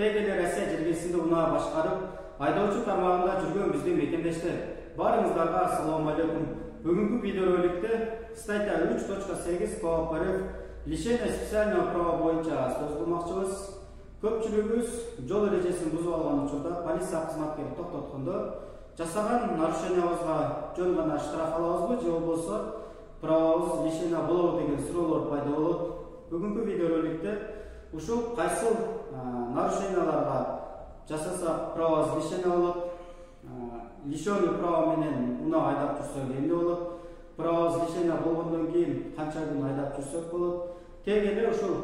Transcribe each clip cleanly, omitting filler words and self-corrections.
тек эле Россия жергесинде унаа башкарып, айдоочу тармагында жүргөн биздин мекендештер, барыңыздарга ассаламу алейкум. Бүгүнкү видеороликте статья 3.8 КОАП лишение специального права боюнча сөз кылмакчыбыз. Көпчүлүгүбүз жол эрежесин бузуп алган учурда полиция кызматкери токтоткондо жасаган нарушениябызга жөн гана штраф алабызбы, же болбосо правабыз лишение болобу деген суроолор пайда болот. Бүгүнкү видеороликте ушул кайсыл нарушенияларга жасаса правабыз лишение болот, лишенный права менен унаа айдап жүрсөк эмне болот, правабыз лишение болгондон кийин канча күн айдап жүрсөк болот. Тең эле ушул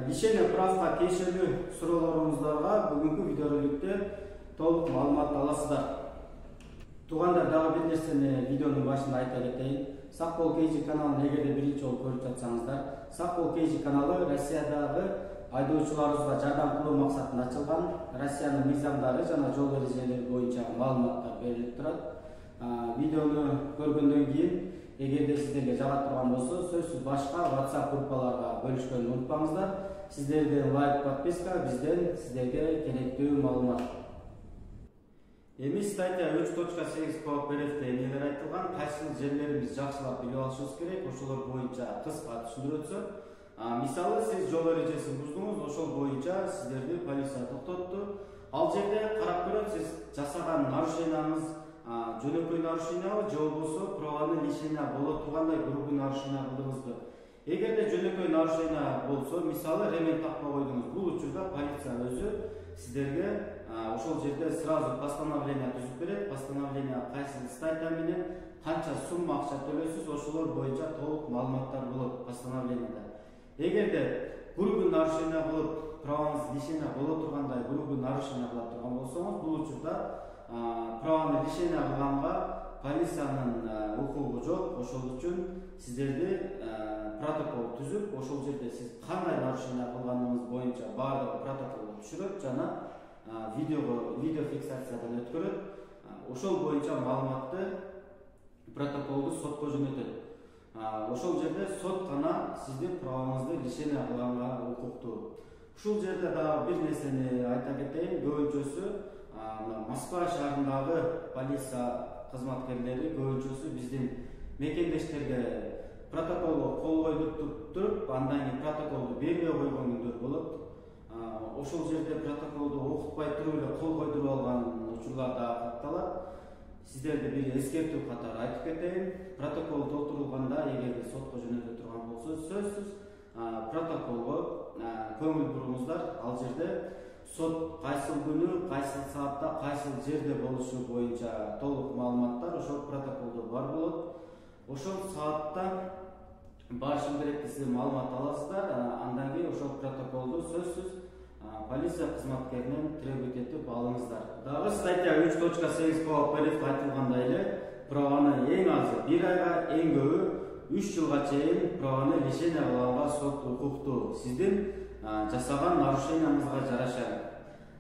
лишение правга тиешелүү суроолоруңуздарга бүгүнкү видеороликте толук маалымат аласыздар. Туугандар, дагы бир нерсени видеонун башында айта кетейин. Сакбол KG каналын эгерде биринчи жолу көрүп жатсаңыздар, Сакбол KG каналы Россиядагы айдоочуларыбызга жардам кылуу максатында ачылган. Россиянын мыйзамдары жана жол эрежелери боюнча маалыматтар берилип турат. Видеону көргөндөн кийин эгерде сиздерге жага турган болсо, сөзсүз башка WhatsApp группаларга бөлүшкөнү унутпаңыздар. Сиздерден лайк, подписка, бизден сиздерге керектүү маалымат. Эми статья 3.8 КОАП-де эмнелер айтылган, кайсыл жерлерибиз жакшылап билип алышыбыз керек, ошолор боюнча кыска түшүндүрүп өтсөк. Мисалы, сиз жол эрежесин буздуңуз, ошол боюнча сиздерди полиция токтотту. Ал жерде карап көрөт, сиз жасаган нарушенияңыз жөнөкөй нарушениябы, же болбосо праваны лишение боло тургандай грубый нарушение кылдыңызбы? Эгерде жөнөкөй нарушение болсо, мисалы ремень такпай койдуңуз, бул учурда полиция өзү сиздерге ошол жерде сразу постановление түзүп берет. Постановление кайсы статья менен канча сумма акча төлөйсүз, ошолор боюнча толук маалыматтар болот постановлениеде. Эгерде грубый нарушение кылып, праваңыз лишение боло тургандай грубый нарушение кыла турган болсоңуз, бул учурда праваны лишение кылганга полициянын укугу жок. Ошол үчүн сиздерди протокол түзүп, ошол жерде сиз кандай нарушение кылганыңыз боюнча баардыгы протоколго түшүрөт жана видео фиксациядан өткөрөт. Ошол боюнча маалыматты протоколду сотко жөнөтөт. Ошол жерде сот гана сиздин праваңызды лишение кылганга укуктуу. Ушул жерде дагы бир нерсени айта кетейин. Көбүнчөсү Москва шаарындагы полиция кызматкерлери көбүнчөсү биздин мекендештерге протоколго кол койдуруп туруп, андан кийин протоколду бербей койгон күндөр болот. Ошол жерде протоколду окутпай туруп эле кол койдуруп алган учурлар да катталат. Сиздерге бир эскертүү катары айтып кетейин. Протокол толтурулганда, эгерде сотко жөнөтө турган болсо, сөзсүз протоколго көңүл буруңуздар. Ал жерде сот кайсыл күнү, кайсыл саатта, кайсыл жерде болушу боюнча толук маалыматтар ошол протоколдо бар болот. Ошол саатта барышым керек сиз маалымат аласыздар. Андан кийин ошол протоколду сөзсүз полиция кызматкеринен требовать этип алыңыздар. Дагы статья 3.8 КОАП-де айтылгандай эле, праваны эң азы 1 айга, эң көбү 3 жылга чейин праваны лишение кылганга сот укуктуу, сиздин жасаган нарушенияңызга жараша.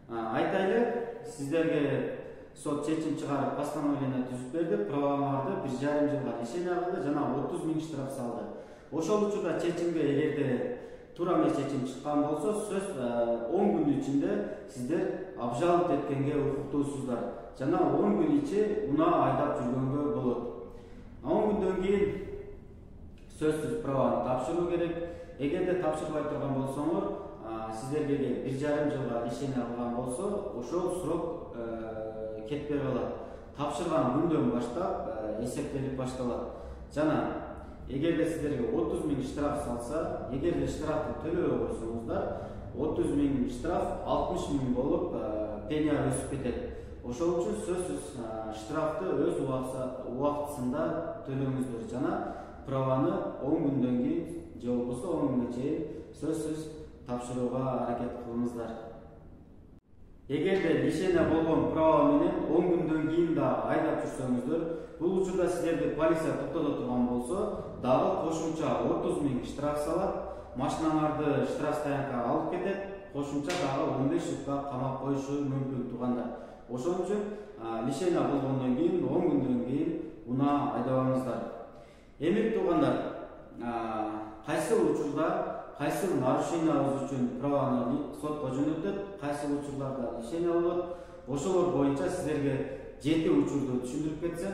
Айтайлы, сиздерге сот чечим чыгарып, постановление түзүп берди, праваңарды 1,5 жылга лишение кылды жана 30 000 штраф салды. Ошол учурда чечимге эгерде туура эмес чечим чыккан болсо, сөз 10 күн ичинде сиздер обжаловать эткенге укуктуусуздар жана 10 күн ичи унаа айдап жүргөнгө болот. 10 күндөн кийин сөзсүз праваны тапшыруу керек. Эгерде тапшырбай турган болсоңор, сиздерге 1,5 жылга лишение кылган болсо, ошол срок кетпей калат. Тапшырган күндөн баштап эсептелип башталат. Жана эгерде сиздерге 30 000 штраф салса, эгерде штрафты төлөбөй койсоңуздар, 30 000 штраф 60 000 болуп пеня өсүп кетет. Ошол үчүн сөзсүз штрафты өз убактысында төлөңүздөр жана праваны 10 күндөн кийин же болбосо 10 күнгө чейин сөзсүз тапшырууга аракет кылыңыздар. Эгерде лишение болгон права менен 10 күндөн кийин да айдап жүрсөңүздөр, бул учурда сиздерди полиция токтото турган болсо, дагы кошумча 30 000 штраф салат, машинаңарды штраф стоянкага алып кетет, кошумча дагы 15 сутка камап коюшу мүмкүн туугандар. Ошон үчүн лишение болгондон кийин 10 күндөн кийин унаа айдабаңыздар. Эми туугандар, кайсы учурда кайсы нарушениябыз үчүн праваны сотко жөнөтөт, кайсы учурларда лишение болот, ошолор боюнча сиздерге 7 учурду түшүндүрүп кетсем.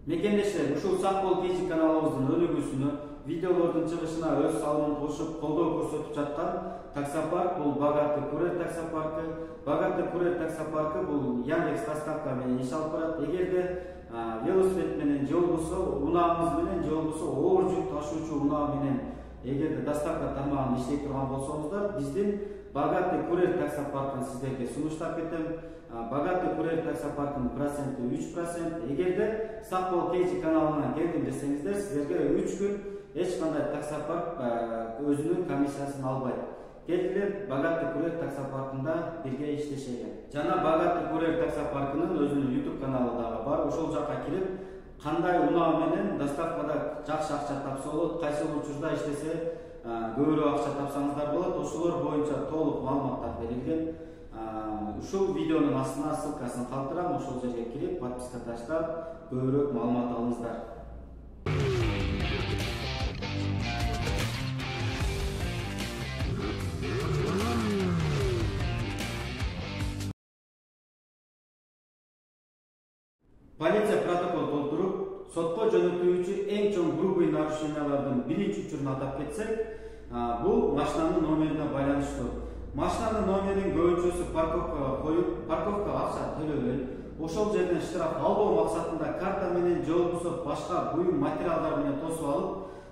Мекендештер, ушул Сакбол KG каналыбыздын өнүгүүсүнө, видеолордун чыгышына өз салымын кошуп, колдоо көрсөтүп жаткан таксопарк бул Богатый Курьер таксопаркы. Богатый Курьер таксопаркы бул Яндекс доставка менен иш алып барат. Эгерде велосипед менен же болбосо унааңыз менен же болбосо оор жүк ташуучу унаа менен эгерде доставка тармагында иштей турган болсоңуздар, биздин Богатый Курьер таксопаркын сиздерге сунуштап кетем. Богатый Курьер таксопаркынын проценти 3%. Эгерде Сакбол KG каналына келдим десеңиздер, сиздерге 3 күн эч кандай таксопарк өзүнүн комиссиясын албайт. Келгиле Богатый Курьер таксопаркында бирге иштешеге. Жана Богатый Курьер таксопаркынын өзүнүн YouTube каналы дагы бар. Ошол жакка кирип, кандай унаа менен доставкада жакшы акча тапса болот, кайсы учурда иштесе көбүрөөк акча тапсаңыздар болот. Ошолор боюнча толук маалыматтар берилген. Ушул видеонун астына ссылкасын калтырам, ошол жерге кирип, подписка таштап, көбүрөөк маалымат алыңыздар. Полиция протокол толтуруп, сотко жөнөтүүчү эң чоң грубый нарушениялардын биринчи учурун атап кетсек, бул машинанын номерине байланыштуу. Машинанын номерин көбүнчөсү парковкага коюп, парковкага акча төлөбөй, ошол жерден штраф албоо максатында карта менен же болбосо башка буюм материалдар менен тосуп алып,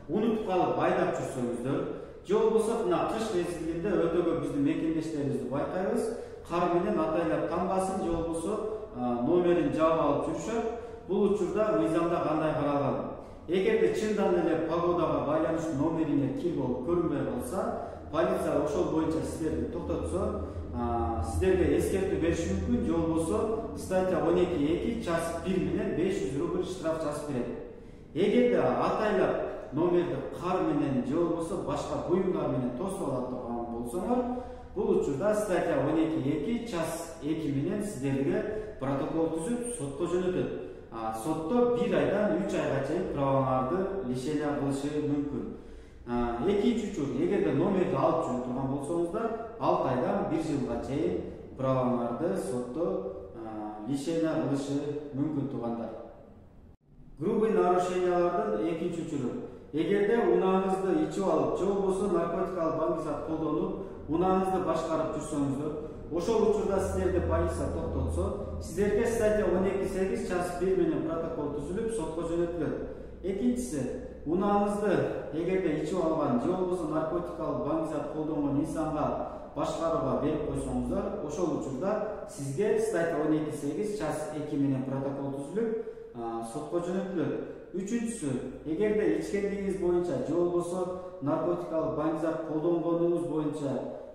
унутуп калып айдап жүрсөңүздөр, же болбосо мына кыш мезгилинде өтө көп биздин мекендештерибизди байкайбыз, кар менен атайлап тамгасын же болбосо номерин жаап алып жүрүшөт. Бул учурда мыйзамда кандай каралган? Эгерде чындан эле погодага байланыштуу номериңер кир болуп көрүнбөй калса, полиция ошол боюнча сиздерди токтотсо, сиздерге эскертүү бериши мүмкүн, же болбосо статья 12.2 часть 1 менен 500 рубль штраф жазып берет. Эгерде атайлап номерди кар менен же болбосо башка буюмдар менен тосуп ала турган болсоңор, бул учурда статья 12.2 часть 2 менен сиздерге протокол түзүп сотко жөнөтөт. Сотто 1 айдан 3 айга чейин праваңарды лишение кылышы мүмкүн. Экинчи учур, эгерде номерди алып жүрүп турган болсоңуздар, 6 айдан 1 жылга чейин праваңарды сотто лишение кылышы мүмкүн туугандар. Грубый нарушениялардын экинчи учуру. Эгерде унааңызды ичип алып, же болбосо наркотикалык баңгизат колдонуп, унааңызды башкарып жүрсөңүздөр, ошол учурда сиздерди полиция токтотсо, сиздерге статья 12.8 часть 1 менен протокол түзүлүп, сотко жөнөтүлөт. Экинчиси, унааңызды эгерде ичип алган же болбосо наркотикалык баңгизат колдонгон инсанга башкарууга берип койсоңуздар, ошол учурда сизге статья 12.8 часть 2 менен протокол түзүлүп, сотко жөнөтүлөт. Үчүнчүсү, эгерде ичкендигиңиз боюнча же болбосо наркотикалык баңгизат колдонгонуңуз боюнча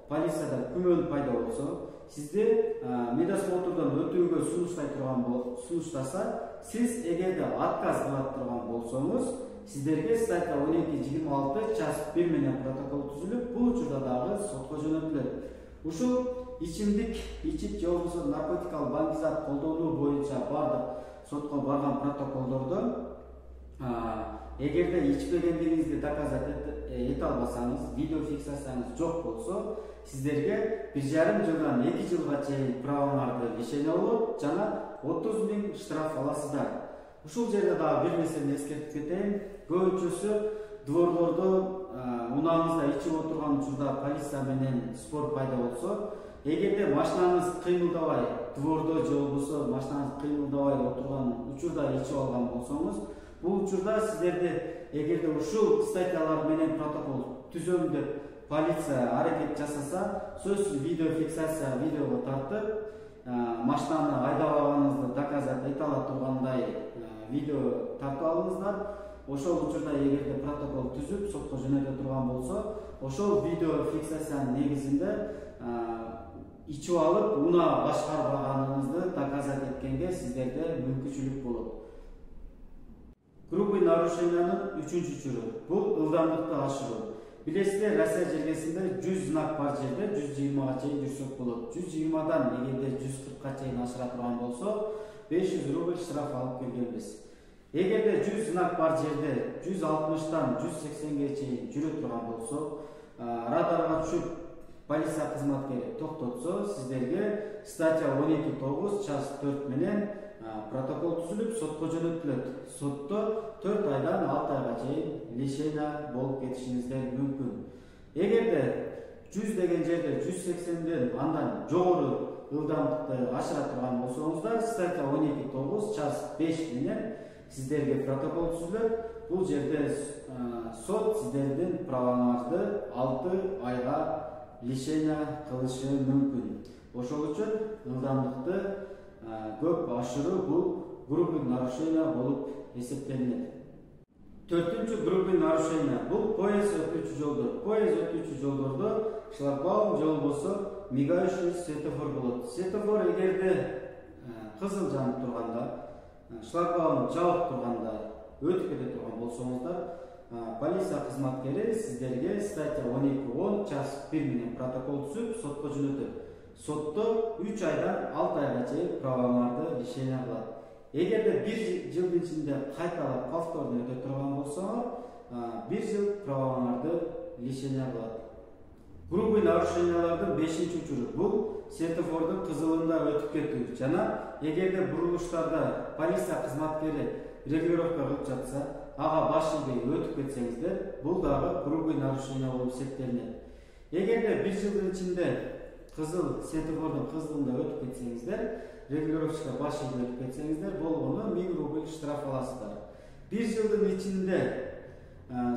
полицияда күмөн пайда болсо, сизди медосмотрдон өтүүгө сунуштаса, сиз эгерде отказ кыла турган болсоңуз, сиздерге статья 12.26 часть 1 менен протокол түзүлүп, бул учурда дагы сотко жөнөтүлөт. Ушул ичимдик ичип же болбосо наркотикалык баңгизат колдонуу боюнча бардык сотко барган протоколдордон эгерде ичпегендигиңизди доказать эте албасаңыз, видео фиксацияңыз жок болсо, сиздерге 1,5 жылдан 2 жылга чейин праваңарды лишение болот жана 30 000 штраф аласыздар. Ушул жерде дагы бир нерсени эскертип кетейин. Көбүнчөсү двордордо унааңызда ичип отурган учурда полиция менен спор пайда болсо, эгерде машинаңыз кыймылдабай, двордо же болбосо машинаңыз кыймылдабай отурган учурда ичип алган болсоңуз, бул учурда сиздерди эгерде ушул статьялар менен протокол түзөм деп полиция аракет жасаса, сөзсүз видео фиксация видеого тартып, машинаны айдабаганыңызды доказать эте ала тургандай видео тартып алыңыздар. Ошол учурда эгерде протокол түзүп сотко жөнөтө турган болсо, ошол видео фиксациянын негизинде ичип алып, унаа башкарбаганыңызды доказать эткенге сиздерде мүмкүнчүлүк болот. Грубый нарушениянын 3-чү түрү бул ылдамдыкты ашыруу. Билесиздер, Россия жергесинде 100 знак бар жерде 120га чейин жүрсөк болот. 120дан эгерде 140га чейин ашыра турган болсо 500 рубль штраф алып келгенбиз. Эгерде 100 знак бар жерде 160дан 180ге чейин жүрө турган болсо, радарга түшүп полиция кызматкери токтотсо, сиздерге статья 12.9 час 4 менен протокол түзүлүп сотко жөнөтүлөт. Сотто 4 айдан 6 айга чейин лишение болуп кетишиңиздер мүмкүн. Эгерде 100 деген жерде 180ден андан жогору ылдамдыкты ашыра турган болсоңуздар, статья 12.9 час 5 менен сиздерге протокол түзүлөт. Бул жерде сот сиздердин праваңарды 6 айга лишение кылышы мүмкүн. Ошол үчүн ылдамдыкты көп ашыруу бул грубый нарушение болуп эсептелинет. 4-чү грубый нарушение бул поезд өтүүчү жолдор. Поезд өтүүчү жолдордо шлагбаум же болбосо мигающий светофор болот. Светофор эгерде кызыл жанып турганда, шлагбаум жабык турганда өтүп кете турган болсоңуздар, полиция кызматкери сиздерге статья 12.10 час 1 менен протокол түзүп сотко жөнөтөт. Сотто 3 айдан 6 айга чейин праваңарды лишение кылат. Эгерде 1 жылдын ичинде кайталап повторно өтө турган болсоңор, 1 жыл праваңарды лишение кылат. Грубый нарушениялардын 5-учуру бул светофордун кызылында өтүп кетүү жана эгерде бурулуштарда полиция кызматкери регулировка кылып жатса, ага баш ийбей өтүп кетсеңиздер, бул дагы грубый нарушение болуп эсептелинет. Эгерде 1 жылдын ичинде кызыл светофордун кызылында өтүп кетсеңиздер, регулировщикке баш ийбей өтүп кетсеңиздер, болгону 1000 рубль штраф аласыздар. 1 жылдын ичинде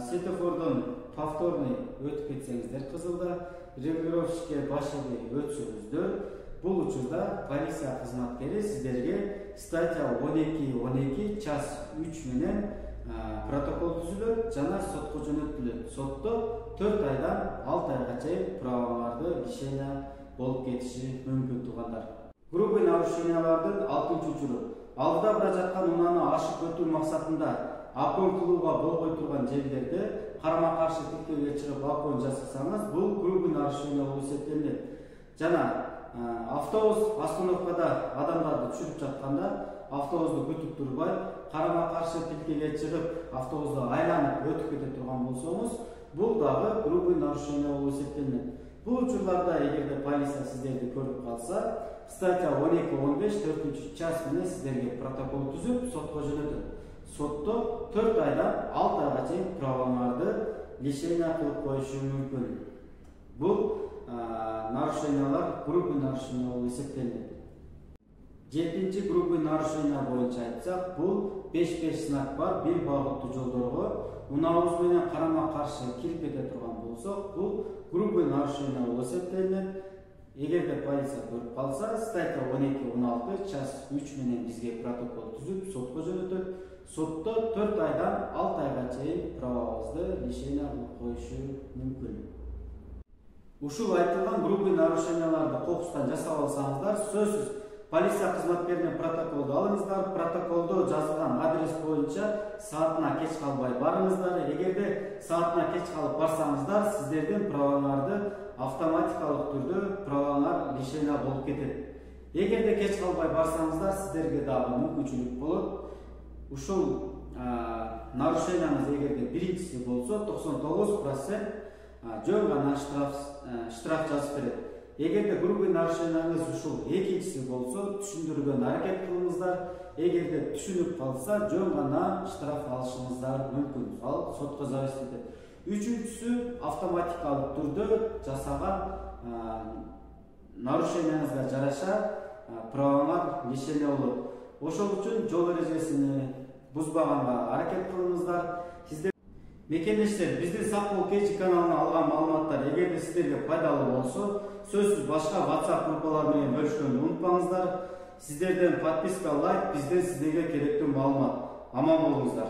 светофордун повторный өтүп кетсеңиздер, кызылда регулировщикке баш ийбей өтсөңүздөр, бул учурда полиция кызматкери сиздерге статья 12.12 час 3 менен протокол түзүлөт жана сотко жөнөтүлөт. Сотто 4 айдан 6 айга чейин праваңарды лишение болуп кетиши мүмкүн туугандар. Грубый нарушениялардын 6-учуру алдыда бара жаткан унааны ашып өтүү максатында обгон кылууга болбой турган жерлерде карама-каршы тилкеге чыгып обгон жасасаңыз, бул грубый нарушение болуп эсептелинет. Жана автобус остановкада адамдарды түшүрүп жатканда автобусту күтүп турбай, карама-каршы тилкеге чыгып автобусту айланып өтүп кете турган болсоңуз, бул дагы грубый нарушение болуп эсептелинет. Бул учурларда эгерде полиция сиздерди көрүп калса, статья 12.15 4-чү час менен сиздерге протокол түзүп сотко жөнөтөт. Сотто 4 айдан 6 айга чейин праваңарды лишение кылып коюшу мүмкүн. Бул нарушениялар грубый нарушение болуп эсептелинет. 7-чи грубый нарушение боюнча айтсак, бул 5-5 знак бар бир багыттуу жолдорго унаабыз менен карама-каршы кирип кете турган болсок, бул грубый нарушение болуп эсептелинет. Эгерде полиция көрүп калса, статья 12.16 час 3 менен бизге протокол түзүп сотко жөнөтөт. Сотто 4 айдан 6 айга чейин правабызды лишение кылып коюшу мүмкүн. Ушул айтылган грубый нарушенияларды кокустан жасап алсаңыздар, сөзсүз полиция кызматкеринен протоколду алыңыздар. Протоколдо жазылган адрес боюнча саатына кеч калбай барыңыздар. Эгерде саатына кеч калып барсаңыздар, сиздердин праваңарды автоматикалык түрдө праваңар лишение болуп кетет. Эгерде кеч калбай барсаңыздар, сиздерге дагы мүмкүнчүлүк болот. Ушул нарушенияныз эгерде биринчиси болсо 99% жөн гана штраф жазып берет. Эгерде грубый нарушенияныз ушул экинчиси болсо, түшүндүргөн аракет кылыңыздар. Эгерде түшүнүп калса, жөн гана штраф алышыңыздар мүмкүн. Ал сотко зависит этет. Үчүнчүсү автоматикалык түрдө жасаган нарушенияңызга жараша праваңар лишение болот. Ошол үчүн жол эрежесин бузбаганга аракет кылыңыздар. Мекендештер, биздин Сак Бол КЧ каналына алган маалыматтар эгерде сиздерге пайдалуу болсо, сөзсүз башка WhatsApp группалар менен бөлүшкөндү унутпаңыздар. Сиздерден подписка, лайк, бизден сиздерге керектүү маалымат. Аман болуңуздар.